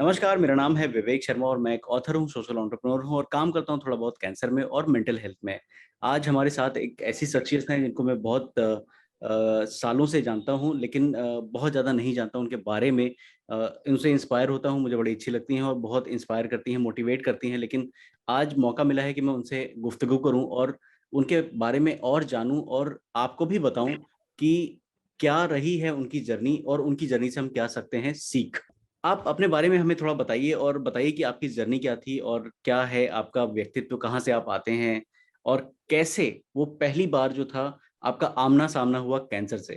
नमस्कार, मेरा नाम है विवेक शर्मा और मैं एक ऑथर हूँ, सोशल एंटरप्रेन्योर हूँ और काम करता हूँ थोड़ा बहुत कैंसर में और मेंटल हेल्थ में। आज हमारे साथ एक ऐसी शख्सियत हैं जिनको मैं बहुत सालों से जानता हूँ लेकिन बहुत ज़्यादा नहीं जानता उनके बारे में। उनसे इंस्पायर होता हूँ, मुझे बड़ी अच्छी लगती हैं और बहुत इंस्पायर करती हैं, मोटिवेट करती हैं। लेकिन आज मौका मिला है कि मैं उनसे गुफ्तगू करूँ और उनके बारे में और जानूँ और आपको भी बताऊँ कि क्या रही है उनकी जर्नी और उनकी जर्नी से हम क्या सकते हैं सीख। आप अपने बारे में हमें थोड़ा बताइए और बताइए कि आपकी जर्नी क्या थी और क्या है आपका व्यक्तित्व, कहाँ से आप आते हैं और कैसे वो पहली बार जो था आपका आमना-सामना हुआ कैंसर से?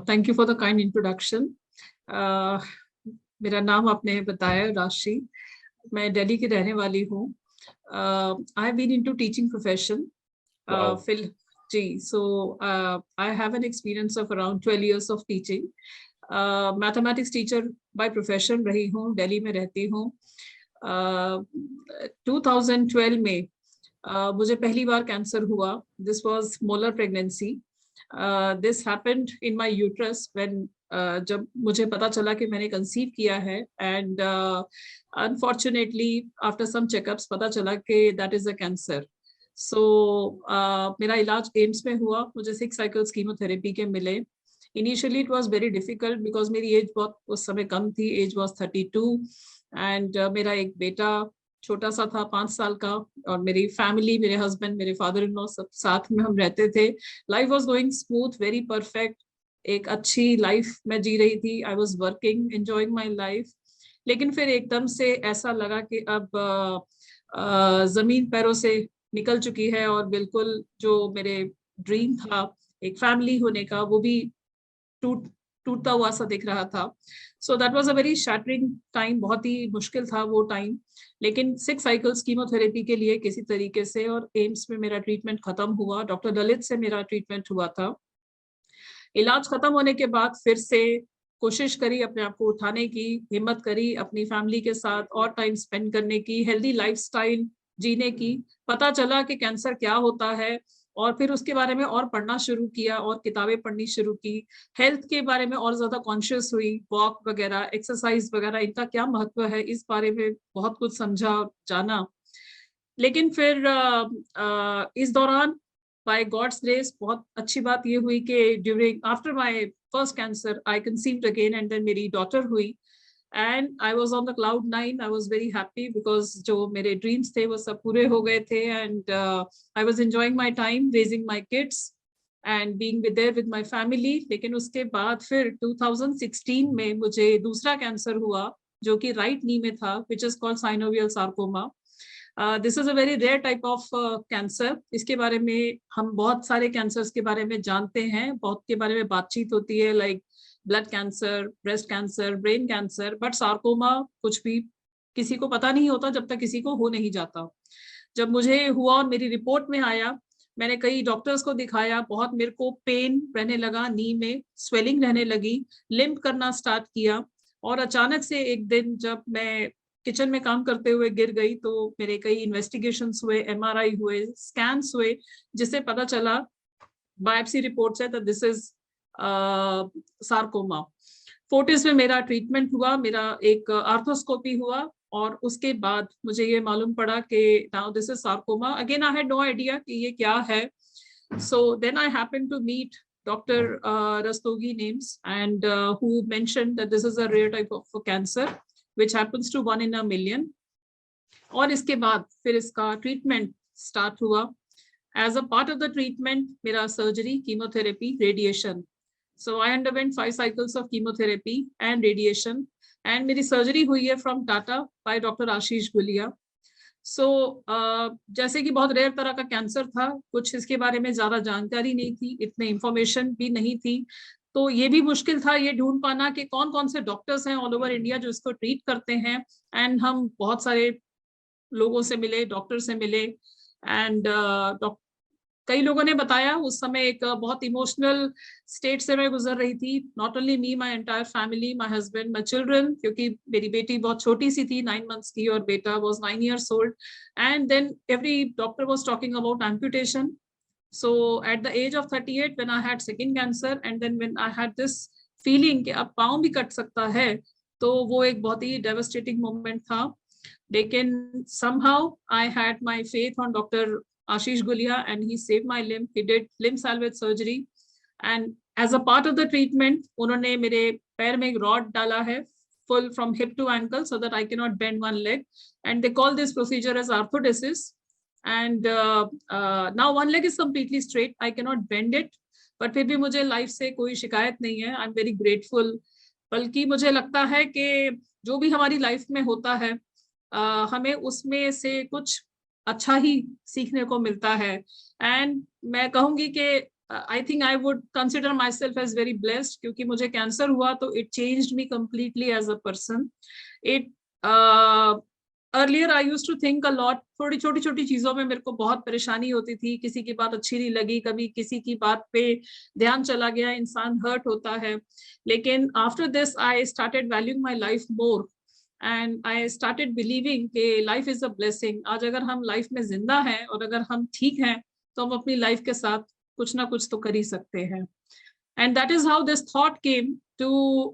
Thank you for the kind introduction. मेरा नाम आपने बताया राशि। मैं दिल्ली की रहने वाली हूँ। I have been into teaching profession. Wow! फिल जी, so I have an experience of around 12 years of teaching. Mathematics teacher by profession रही हूँ, दिल्ली में रहती हूँ। 2012 में मुझे पहली बार कैंसर हुआ। This was molar pregnancy. This happened in my uterus when जब मुझे पता चला कि मैंने कंसीव किया है and unfortunately after some checkups पता चला कि that is a cancer. So मेरा इलाज एम्स में हुआ। मुझे 6 साइकिल्स कीमोथेरेपी के मिले। Initially it was very difficult because मेरी एज बहुत उस समय कम थी। एज वाज 32 एंड मेरा एक बेटा छोटा सा था 5 साल का और मेरी फैमिली, मेरे हस्बैंड, मेरे फादर इन लॉ सब साथ में हम रहते थे। Life was going smooth, very perfect. एक अच्छी लाइफ मैं जी रही थी। I was working, enjoying my life. लेकिन फिर एकदम से ऐसा लगा कि अब जमीन पैरों से निकल चुकी है और बिल्कुल जो मेरे ड्रीम था एक फैमिली होने का वो भी टूट टूटता हुआ सा दिख रहा था। So that was a very shattering time. बहुत ही मुश्किल था वो टाइम। लेकिन 6 साइकिल्स कीमोथेरेपी के लिए किसी तरीके से और एम्स में मेरा ट्रीटमेंट खत्म हुआ। डॉक्टर ललित से मेरा ट्रीटमेंट हुआ था। इलाज खत्म होने के बाद फिर से कोशिश करी अपने आप को उठाने की, हिम्मत करी अपनी फैमिली के साथ और टाइम स्पेंड करने की, हेल्दी लाइफस्टाइल जीने की। पता चला कि कैंसर क्या होता है और फिर उसके बारे में और पढ़ना शुरू किया और किताबें पढ़नी शुरू की। हेल्थ के बारे में और ज्यादा कॉन्शियस हुई। वॉक वगैरह, एक्सरसाइज वगैरह, इनका क्या महत्व है इस बारे में बहुत कुछ समझा, जाना। लेकिन फिर इस दौरान बाय गॉड्स ग्रेस बहुत अच्छी बात ये हुई कि during after my first cancer I conceived again and then मेरी डॉटर हुई and I was on the cloud 9। I was very happy because जो मेरे ड्रीम्स थे वो सब पूरे हो गए थे and I was enjoying my time raising my kids and being with their with my family. लेकिन उसके बाद फिर 2016 में मुझे दूसरा कैंसर हुआ जो कि राइट नी में था, which is called synovial sarcoma. This is a very rare type of cancer. इसके बारे में हम बहुत सारे कैंसर्स के बारे में जानते हैं, बहुत के बारे में बातचीत होती है, like blood cancer, breast cancer, brain cancer, but sarcoma कुछ भी किसी को पता नहीं होता जब तक किसी को हो नहीं जाता। जब मुझे हुआ और मेरी रिपोर्ट में आया, मैंने कई डॉक्टर्स को दिखाया। बहुत मेरे को पेन रहने लगा, नी में स्वेलिंग रहने लगी, लिम्प करना स्टार्ट किया। और अचानक से एक दिन जब मैं किचन में काम करते हुए गिर गई तो मेरे कई इन्वेस्टिगेशंस हुए, एमआरआई हुए, स्कैन्स हुए, जिससे पता चला बायोप्सी रिपोर्ट से दिस इज सार्कोमा। फोर्टिस में मेरा ट्रीटमेंट हुआ, मेरा एक आर्थोस्कोपी हुआ और उसके बाद मुझे ये मालूम पड़ा कि now this is sarcoma. Again I had no idea कि ये क्या है। So then I happen to meet Dr. Rastogi names and who mentioned that this is a rare type of cancer which happens to 1 in a million. और इसके बाद फिर इसका treatment start हुआ। As a part of the treatment मेरा surgery, chemotherapy, radiation. So I underwent 5 cycles of chemotherapy and radiation and मेरी surgery हुई है from Tata by doctor Ashish Gulia. So जैसे कि बहुत रेयर तरह का कैंसर था, कुछ इसके बारे में ज्यादा जानकारी नहीं थी, इतने इंफॉर्मेशन भी नहीं थी। तो ये भी मुश्किल था ये ढूंढ पाना कि कौन कौन से डॉक्टर्स हैं ऑल ओवर इंडिया जो इसको ट्रीट करते हैं। एंड हम बहुत सारे लोगों से मिले, डॉक्टर से मिले एंड कई लोगों ने बताया। उस समय एक बहुत इमोशनल स्टेट से मैं गुजर रही थी। Not only me, my entire family, my husband, my children, क्योंकि मेरी बेटी बहुत छोटी सी थी, 9 months की, और बेटा was 9 years old। And then every doctor was talking about amputation. So at the age of 38, when I had second cancer and then when I had this feeling कि अब पाँव भी कट सकता है, तो वो एक बहुत ही डेवास्टेटिंग मोमेंट था। लेकिन somehow I had my faith on Dr. Ashish Gulia and he saved my limb. He did limb salvage surgery and as a part of the treatment उन्होंने मेरे पैर में एक रॉड डाला है full from hip to ankle so that I cannot bend one leg and they call this procedure as arthrodesis and now one leg is completely straight. I cannot bend it but फिर भी मुझे life से कोई शिकायत नहीं है. I am very grateful. बल्कि मुझे लगता है कि जो भी हमारी लाइफ में होता है हमें उसमें से कुछ अच्छा ही सीखने को मिलता है. एंड मैं कहूंगी कि I think I would consider myself as very blessed क्योंकि मुझे कैंसर हुआ तो it changed me completely as a person. It earlier I used to think a lot. थोड़ी छोटी छोटी चीजों में मेरे को बहुत परेशानी होती थी. किसी की बात अच्छी नहीं लगी, कभी किसी की बात पे ध्यान चला गया, इंसान हर्ट होता है. लेकिन after this I started valuing my life more and I started believing कि लाइफ इज अ ब्लेसिंग. आज अगर हम लाइफ में जिंदा हैं और अगर हम ठीक हैं तो हम अपनी लाइफ के साथ कुछ ना कुछ तो कर ही सकते हैं. And that is how this thought came to,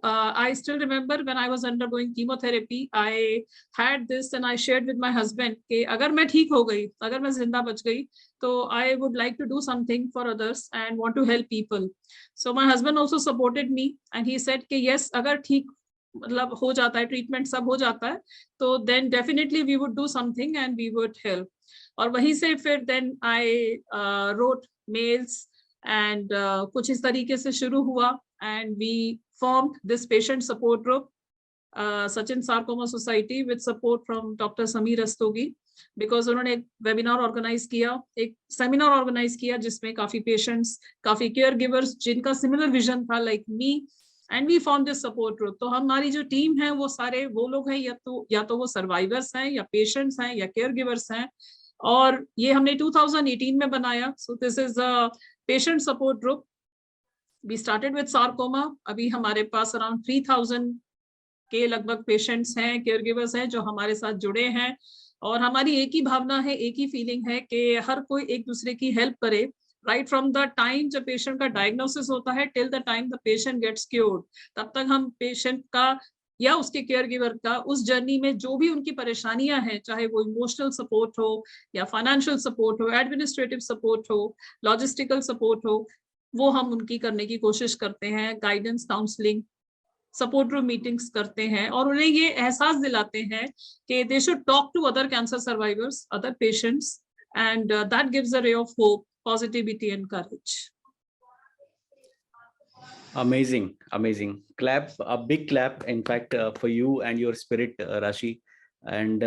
I still remember when I was undergoing chemotherapy, I had this and I shared with my husband कि अगर मैं ठीक हो गई, अगर मैं जिंदा बच गई, तो I would like to do something for others and want to help people. So my husband also supported me and he said कि yes, अगर ठीक मतलब हो जाता है, ट्रीटमेंट सब हो जाता है, तो then definitely we would do something and we would help. और वहीं से फिर then I wrote mails and कुछ इस तरीके से शुरू हुआ and we formed this patient support group, Sachin Sarcoma Society with support from Dr. Sameer Rastogi because उन्होंने एक वेबिनार ऑर्गेनाइज किया, एक सेमिनार ऑर्गेनाइज किया जिसमें काफी पेशेंट्स, काफी केयर गिवर्स जिनका सिमिलर विजन था like me and we form this support group. तो हमारी जो टीम है वो सारे वो लोग हैं या तो वो सर्वाइवर्स हैं या पेशेंट्स हैं या केयर गिवर्स हैं और ये हमने 2018 में बनाया. So this is a patient support group. We started with sarcoma. अभी हमारे पास अराउंड 3000 के लगभग पेशेंट्स हैं, केयर गिवर्स हैं जो हमारे साथ जुड़े हैं और हमारी एक ही भावना है, एक ही फीलिंग है कि हर कोई एक दूसरे की हेल्प करे राइट फ्रॉम द टाइम जब पेशेंट का डायग्नोसिस होता है till the time the patient gets cured. तब तक हम पेशेंट का या उसके केयर गिवर का उस जर्नी में जो भी उनकी परेशानियां हैं, चाहे वो इमोशनल सपोर्ट हो या फाइनेंशियल सपोर्ट हो, एडमिनिस्ट्रेटिव सपोर्ट हो, लॉजिस्टिकल सपोर्ट हो, वो हम उनकी करने की कोशिश करते हैं. Guidance, counselling, support group meetings करते हैं और उन्हें ये एहसास दिलाते हैं कि they should talk to other cancer survivors, other patients and that gives a ray of hope, positivity and courage. Amazing. Clap, a big clap, in fact, for you and your spirit, Rashi. And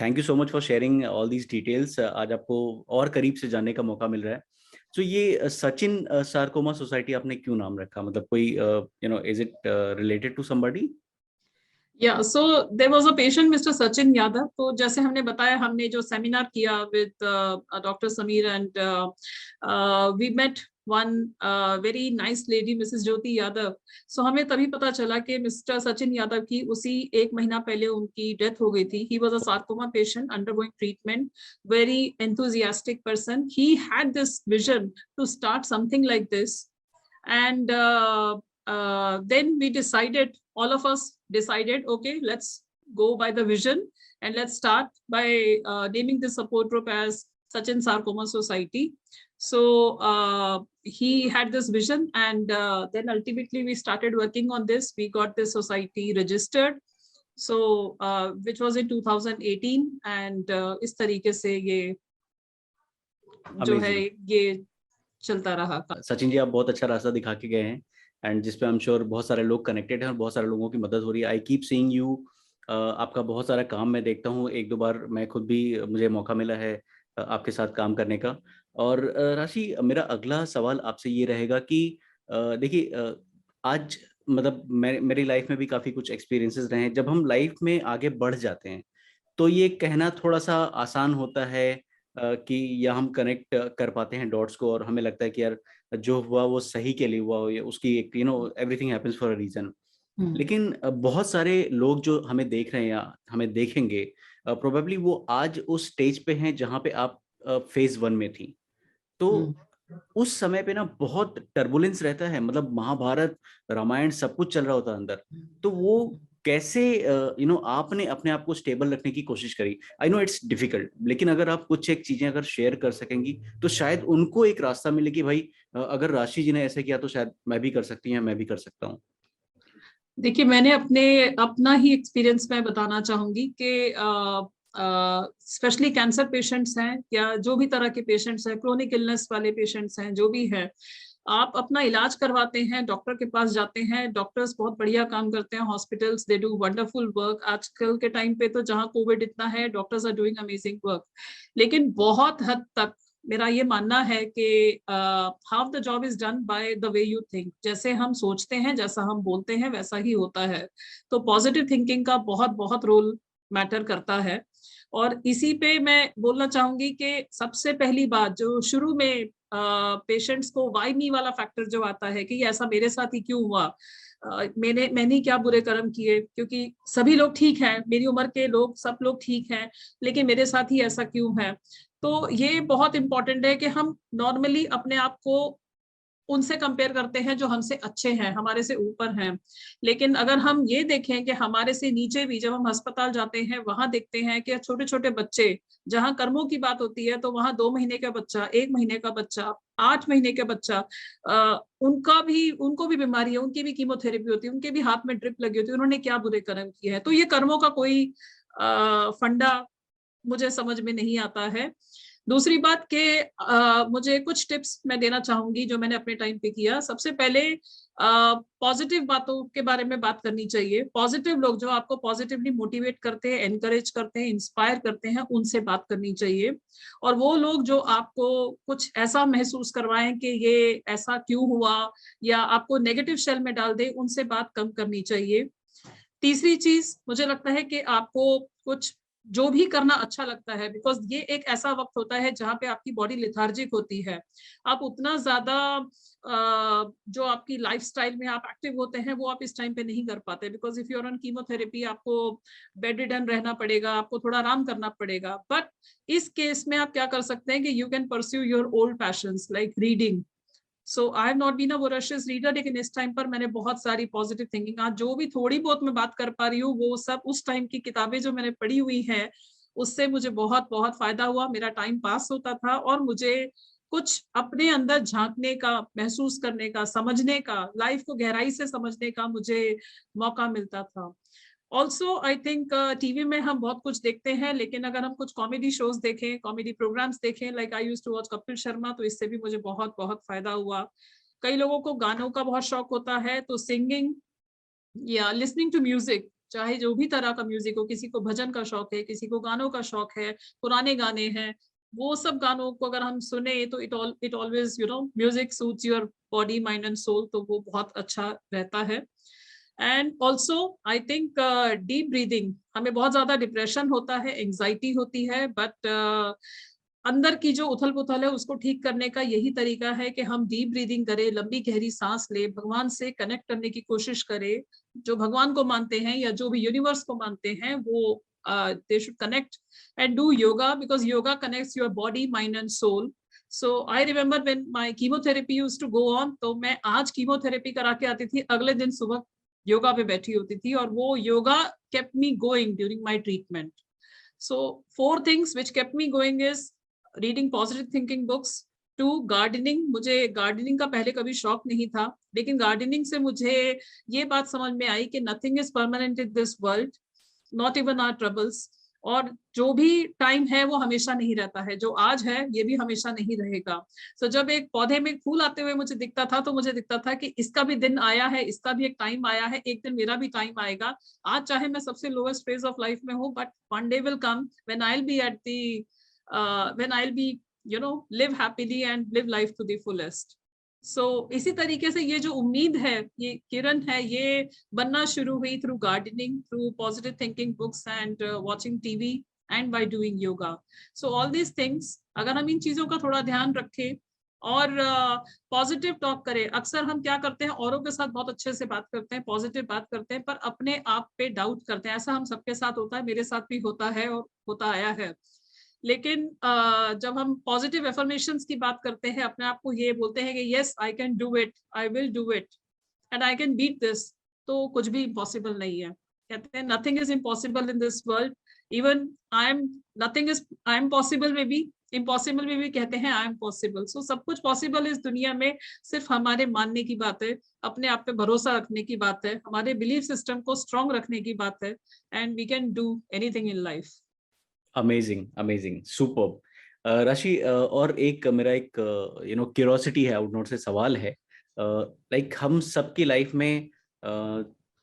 thank you so much for sharing all these details. आज आपको और करीब से जानने का मौका मिल रहा है. So ये सचिन सार्कोमा सोसाइटी आपने क्यों नाम रखा? मतलब कोई is it related to somebody? Yeah, so there was a patient, Mr. Sachin Yadav. तो जैसे हमने बताया, हमने जो सेमिनार किया with Dr. Sameer and we met one very nice lady, Mrs. Jyoti Yadav. So हमें तभी पता चला कि Mr. Sachin Yadav की उसी एक महीना पहले उनकी डेथ हो गई थी. He was a sarcoma patient undergoing treatment, very enthusiastic person. He had this vision to start something like this, and then we decided, all of us decided, okay, let's go by the vision and let's start by naming this support group as Sachin Sarcoma Society. So he had this vision and then ultimately we started working on this. We got this society registered, so which was in 2018 and इस तरीके से ये जो है ये चलता रहा. सचिन जी, आप बहुत अच्छा रास्ता दिखा के गए हैं एंड जिसपे आई एम श्योर बहुत सारे लोग कनेक्टेड हैं और बहुत सारे लोगों की मदद हो रही है. I keep seeing you. आपका बहुत सारा काम मैं देखता हूँ. एक दो बार मैं खुद भी, मुझे मौका मिला है आपके साथ काम करने का. और राशि, मेरा अगला सवाल आपसे ये रहेगा कि देखिए, आज मतलब मेरी लाइफ में भी काफ़ी कुछ एक्सपीरियंसेस रहे हैं. जब हम लाइफ में आगे बढ़ जाते हैं तो ये कहना थोड़ा सा आसान होता है कि या हम कनेक्ट कर पाते हैं डॉट्स को और हमें लगता है कि यार जो हुआ वो सही के लिए हुआ हो, या उसकी एक everything happens for a reason. लेकिन बहुत सारे लोग जो हमें देख रहे हैं या हमें देखेंगे, प्रोबेबली वो आज उस स्टेज पे हैं जहाँ पे आप फेज 1 में थी. तो उस समय पे ना बहुत टर्बुलेंस रहता है, मतलब महाभारत, रामायण सब कुछ चल रहा होता है अंदर। तो वो कैसे आपने अपने आप को स्टेबल रखने की कोशिश करी? आई नो इट्स डिफिकल्ट, लेकिन अगर आप कुछ एक चीजें अगर शेयर कर सकेंगी तो शायद उनको एक रास्ता मिले कि भाई अगर राशि जी ने ऐसे किया तो शायद मैं भी कर सकती हूँ, मैं भी कर सकता हूँ। देखिए, मैंने अपना ही एक्सपीरियंस मैं बताना चाहूंगी कि स्पेशली कैंसर पेशेंट्स हैं या जो भी तरह के पेशेंट्स हैं, क्रोनिक इलनेस वाले पेशेंट्स हैं, जो भी है, आप अपना इलाज करवाते हैं, डॉक्टर के पास जाते हैं, डॉक्टर्स बहुत बढ़िया काम करते हैं, hospitals they do wonderful work. आजकल के टाइम पे तो जहां कोविड इतना है, doctors are doing amazing work. लेकिन बहुत हद तक मेरा ये मानना है कि half the job is done by the way you think. जैसे हम सोचते हैं, जैसा हम बोलते हैं, वैसा ही होता है। तो पॉजिटिव थिंकिंग का बहुत बहुत रोल मैटर करता है। और इसी पे मैं बोलना चाहूंगी कि सबसे पहली बात जो शुरू में पेशेंट्स को वाई मी वाला फैक्टर जो आता है कि ऐसा मेरे साथ ही क्यों हुआ, मैंने क्या बुरे कर्म किए, क्योंकि सभी लोग ठीक हैं, मेरी उम्र के लोग सब लोग ठीक हैं, लेकिन मेरे साथ ही ऐसा क्यों है। तो ये बहुत इंपॉर्टेंट है कि हम नॉर्मली अपने आप को उनसे कंपेयर करते हैं जो हमसे अच्छे हैं, हमारे से ऊपर हैं। लेकिन अगर हम ये देखें कि हमारे से नीचे भी, जब हम अस्पताल जाते हैं वहां देखते हैं कि छोटे छोटे बच्चे, जहां कर्मों की बात होती है तो वहां 2 महीने का बच्चा, 1 महीने का बच्चा, 8 महीने का बच्चा, उनको भी बीमारी है, उनकी भी कीमोथेरेपी होती है, उनके भी हाथ में ड्रिप लगी होती है, उन्होंने क्या बुरे कर्म किए हैं। तो ये कर्मों का कोई फंडा मुझे समझ में नहीं आता है। दूसरी बात के मुझे कुछ टिप्स मैं देना चाहूंगी जो मैंने अपने टाइम पे किया। सबसे पहले पॉजिटिव बातों के बारे में बात करनी चाहिए। पॉजिटिव लोग जो आपको पॉजिटिवली मोटिवेट करते हैं, एनकरेज करते हैं, इंस्पायर करते हैं, उनसे बात करनी चाहिए। और वो लोग जो आपको कुछ ऐसा महसूस करवाएं कि ये ऐसा क्यों हुआ, या आपको नेगेटिव शेल में डाल दे, उनसे बात कम करनी चाहिए। तीसरी चीज मुझे लगता है कि आपको कुछ जो भी करना अच्छा लगता है, बिकॉज ये एक ऐसा वक्त होता है जहां पे आपकी बॉडी लिथार्जिक होती है। आप उतना ज्यादा जो आपकी लाइफस्टाइल में आप एक्टिव होते हैं वो आप इस टाइम पे नहीं कर पाते, because if you are on chemotherapy आपको बेड रिडन रहना पड़ेगा, आपको थोड़ा आराम करना पड़ेगा। बट इस केस में आप क्या कर सकते हैं कि you can pursue your old passions like reading. So I have not been a voracious reader, लेकिन इस टाइम पर मैंने बहुत सारी पॉजिटिव थिंकिंग, आज जो भी थोड़ी बहुत मैं बात कर पा रही हूँ वो सब उस टाइम की किताबें जो मैंने पढ़ी हुई हैं, उससे मुझे बहुत बहुत फायदा हुआ। मेरा टाइम पास होता था और मुझे कुछ अपने अंदर झांकने का, महसूस करने का, समझने का, लाइफ को गहराई से समझने का मुझे मौका मिलता था। ऑल्सो आई थिंक टीवी में हम बहुत कुछ देखते हैं, लेकिन अगर हम कुछ कॉमेडी शोज देखें, कॉमेडी प्रोग्राम्स देखें, like I used to watch Kapil Sharma, तो इससे भी मुझे बहुत बहुत फायदा हुआ। कई लोगों को गानों का बहुत शौक होता है, तो सिंगिंग या लिसनिंग टू म्यूजिक, चाहे जो भी तरह का म्यूजिक हो, किसी को भजन का शौक है, किसी को गानों का शौक है, पुराने गाने हैं, वो सब गानों को अगर हम सुने तो it always music suits your body, mind and soul, तो वो बहुत अच्छा रहता है। And also I think deep breathing, हमें बहुत ज्यादा डिप्रेशन होता है, एंजाइटी होती है, बट अंदर की जो उथल पुथल है उसको ठीक करने का यही तरीका है कि हम डीप ब्रीदिंग करें, लंबी गहरी सांस ले, भगवान से कनेक्ट करने की कोशिश करें। जो भगवान को मानते हैं या जो भी यूनिवर्स को मानते हैं, वो they should connect and do yoga, because yoga connects your body, mind and soul. So I remember when my chemotherapy used to go on, तो मैं आज कीमोथेरेपी करा के आती थी, अगले दिन सुबह योगा पे बैठी होती थी, और वो yoga kept me going during my treatment. So 4 things which kept me going is reading positive thinking books, 2 gardening. मुझे गार्डनिंग का पहले कभी शौक नहीं था, लेकिन गार्डनिंग से मुझे ये बात समझ में आई कि nothing is permanent in this world, not even our troubles. और जो भी टाइम है वो हमेशा नहीं रहता है, जो आज है ये भी हमेशा नहीं रहेगा। तो जब एक पौधे में फूल आते हुए मुझे दिखता था, तो मुझे दिखता था कि इसका भी दिन आया है, इसका भी एक टाइम आया है, एक दिन मेरा भी टाइम आएगा। आज चाहे मैं सबसे लोएस्ट फेज ऑफ लाइफ में हूँ, but one day will come when I will be at the when I will be live happily and live life to the fullest. So इसी तरीके से ये जो उम्मीद है, ये किरण है, ये बनना शुरू हुई through gardening, through positive thinking books and watching TV and by doing yoga. So all these things, अगर हम इन चीजों का थोड़ा ध्यान रखें और पॉजिटिव टॉक करें। अक्सर हम क्या करते हैं, औरों के साथ बहुत अच्छे से बात करते हैं, पॉजिटिव बात करते हैं, पर अपने आप पे डाउट करते हैं। ऐसा हम सबके साथ होता है, मेरे साथ भी होता है और होता आया है। लेकिन जब हम पॉजिटिव एफर्मेशंस की बात करते हैं, अपने आप को ये बोलते हैं कि yes I can do it, I will do it and I can beat this, तो कुछ भी इम्पॉसिबल नहीं है। कहते हैं nothing is impossible in this world, even I am, nothing is, I am possible में भी, इम्पॉसिबल में भी कहते हैं आई एम पॉसिबल। सो सब कुछ पॉसिबल इस दुनिया में, सिर्फ हमारे मानने की बात है, अपने आप पे भरोसा रखने की बात है, हमारे बिलीफ सिस्टम को स्ट्रॉन्ग रखने की बात है, and we can do anything in life. Amazing, amazing, superb. Rashi, और एक मेरा एक क्यूरोसिटी है, आउटनोट से सवाल है। लाइक हम सबकी लाइफ में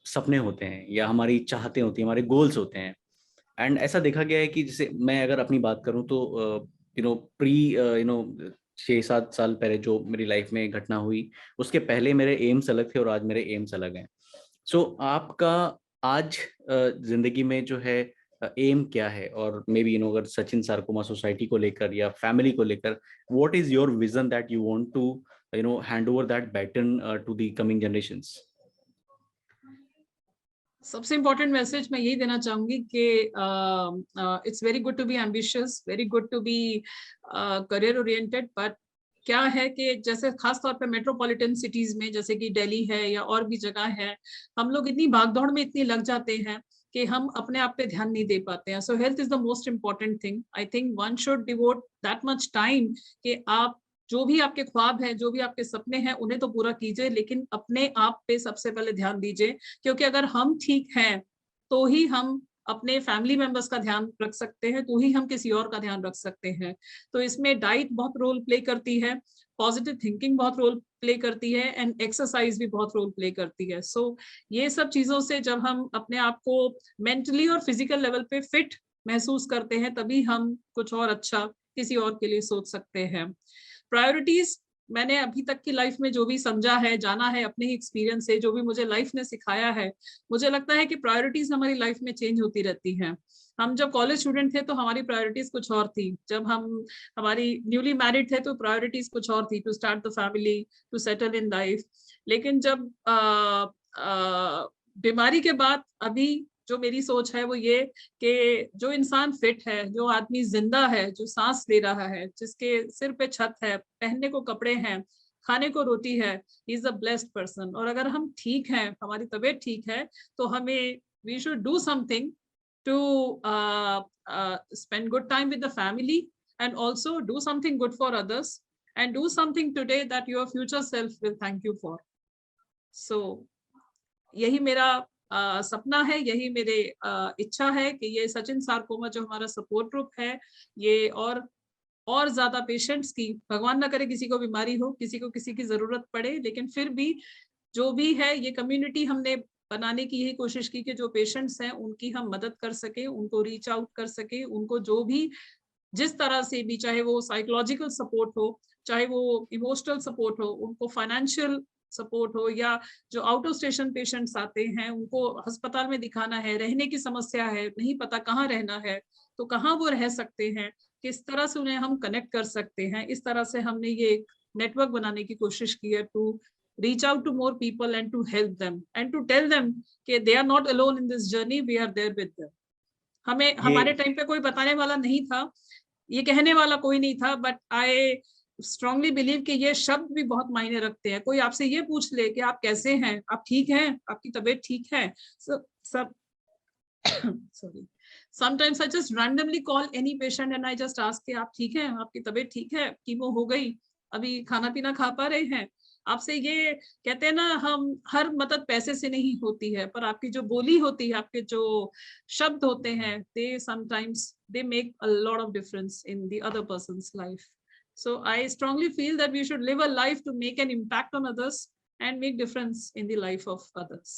सपने होते हैं या हमारी चाहते होती हैं, हमारे गोल्स होते हैं। एंड ऐसा देखा गया है कि जैसे मैं अगर अपनी बात करूं तो प्री 6-7 साल पहले जो मेरी लाइफ में घटना हुई, उसके पहले मेरे एम्स अलग थे और आज मेरे एम्स अलग हैं। सो आपका आज जिंदगी में जो है एम क्या है, और मे बी अगर सचिन सारकोमा सोसाइटी को लेकर या फैमिली को लेकर, what is your vision that you want to hand over that baton to the coming generations? सबसे इम्पोर्टेंट मैसेज मैं यही देना चाहूंगी कि it's very good to be ambitious, very good to be career oriented, but क्या है कि जैसे खास तौर पे मेट्रोपॉलिटन सिटीज में जैसे कि दिल्ली है या और भी जगह है, हम लोग इतनी भागदौड़ में इतनी लग जाते हैं कि हम अपने आप पे ध्यान नहीं दे पाते हैं। सो health is the most important thing. I think one should devote that much time कि आप जो भी आपके ख्वाब हैं, जो भी आपके सपने हैं, उन्हें तो पूरा कीजिए, लेकिन अपने आप पे सबसे पहले ध्यान दीजिए, क्योंकि अगर हम ठीक हैं तो ही हम अपने फैमिली मेंबर्स का ध्यान रख सकते हैं, तो ही हम किसी और का ध्यान रख सकते हैं। तो इसमें डाइट बहुत रोल प्ले करती है, पॉजिटिव थिंकिंग बहुत रोल प्ले करती है, एंड एक्सरसाइज भी बहुत रोल प्ले करती है। सो ये सब चीजों से जब हम अपने आप को मेंटली और फिजिकल लेवल पे फिट महसूस करते हैं, तभी हम कुछ और अच्छा किसी और के लिए सोच सकते हैं। प्रायोरिटीज, मैंने अभी तक की लाइफ में जो भी समझा है, जाना है अपने ही एक्सपीरियंस से, जो भी मुझे लाइफ ने सिखाया है, मुझे लगता है कि प्रायोरिटीज हमारी लाइफ में चेंज होती रहती हैं। हम जब कॉलेज स्टूडेंट थे तो हमारी प्रायोरिटीज कुछ और थी, जब हम हमारी न्यूली मैरिड थे तो प्रायोरिटीज कुछ और थी, to start the family, to settle in life. लेकिन जब बीमारी के बाद अभी जो मेरी सोच है वो ये कि जो इंसान फिट है, जो आदमी जिंदा है, जो सांस ले रहा है, जिसके सिर पे छत है, पहनने को कपड़े हैं, खाने को रोटी है, इज अ ब्लेस्ड पर्सन। और अगर हम ठीक हैं, हमारी तबीयत ठीक है, तो हमें we should do something to spend good time with the family, and also do something good for others, and do something today that your future self will thank you for. So यही मेरा सपना है, यही मेरे इच्छा है कि ये सचिन सारकोमा जो हमारा सपोर्ट ग्रुप है, ये और ज्यादा पेशेंट्स की, भगवान ना करे किसी को बीमारी हो, किसी को किसी की जरूरत पड़े, लेकिन फिर भी जो भी है ये कम्युनिटी हमने बनाने की यही कोशिश की कि जो पेशेंट्स हैं उनकी हम मदद कर सके, उनको रीच आउट कर सके, उनको जो भी जिस तरह से भी, चाहे वो साइकोलॉजिकल सपोर्ट हो, चाहे वो इमोशनल सपोर्ट हो, उनको फाइनेंशियल सपोर्ट हो, या जो आउट ऑफ स्टेशन पेशेंट्स आते हैं उनको अस्पताल में दिखाना है, रहने की समस्या है, नहीं पता कहाँ रहना है, तो कहाँ वो रह सकते हैं, किस तरह से उन्हें हम कनेक्ट कर सकते हैं, इस तरह से हमने ये एक नेटवर्क बनाने की कोशिश की है, to reach out to more people and to help them and to tell them कि they are not alone in this journey, we are there with them. हमें हमारे ये टाइम पे कोई बताने वाला नहीं था, ये कहने वाला कोई नहीं था, बट आई स्ट्रांगली बिलीव कि ये शब्द भी बहुत मायने रखते हैं। कोई आपसे ये पूछ ले कि आप कैसे हैं, आप ठीक हैं, आपकी तबीयत ठीक है, सब sorry, sometimes I just randomly call any patient and I just ask कि आप ठीक हैं, आपकी तबीयत ठीक है, कीमो हो गई, अभी खाना पीना खा पा रहे हैं। आपसे ये कहते हैं ना, हम हर मदद पैसे से नहीं होती है, पर आपकी जो बोली होती है, आपके जो शब्द होते हैं, they sometimes they make a lot of difference in the other person's life. So I strongly feel that we should live a life to make an impact on others and make difference in the life of others.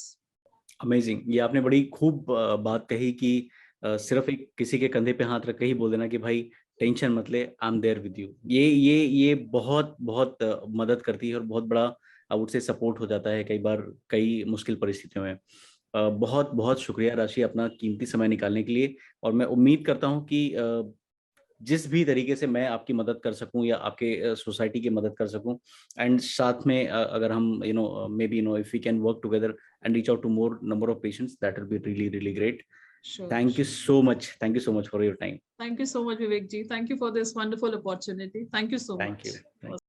Amazing, ये आपने बड़ी खूब बात कही कि सिर्फ एक किसी के कंधे पे हाथ रख के ही बोल देना कि भाई टेंशन मत ले, I am there with you. ये बहुत बहुत मदद करती है और बहुत बड़ा आई वुड से सपोर्ट हो जाता है कई बार कई मुश्किल परिस्थितियों में। बहुत बहुत शुक्रिया राशि, अपना कीमती समय निकालने के लिए। और मैं उम्मीद करता हूँ कि जिस भी तरीके से मैं आपकी मदद कर सकूं या आपके सोसाइटी की मदद कर सकूं, एंड साथ में अगर हम maybe if we can work together and reach out to more number of patients, that will be really really great. Sure. Thank you so much. Thank you so much for your time. Thank you so much, Vivek ji. Thank you for this wonderful opportunity. Thank you so Thank much. you.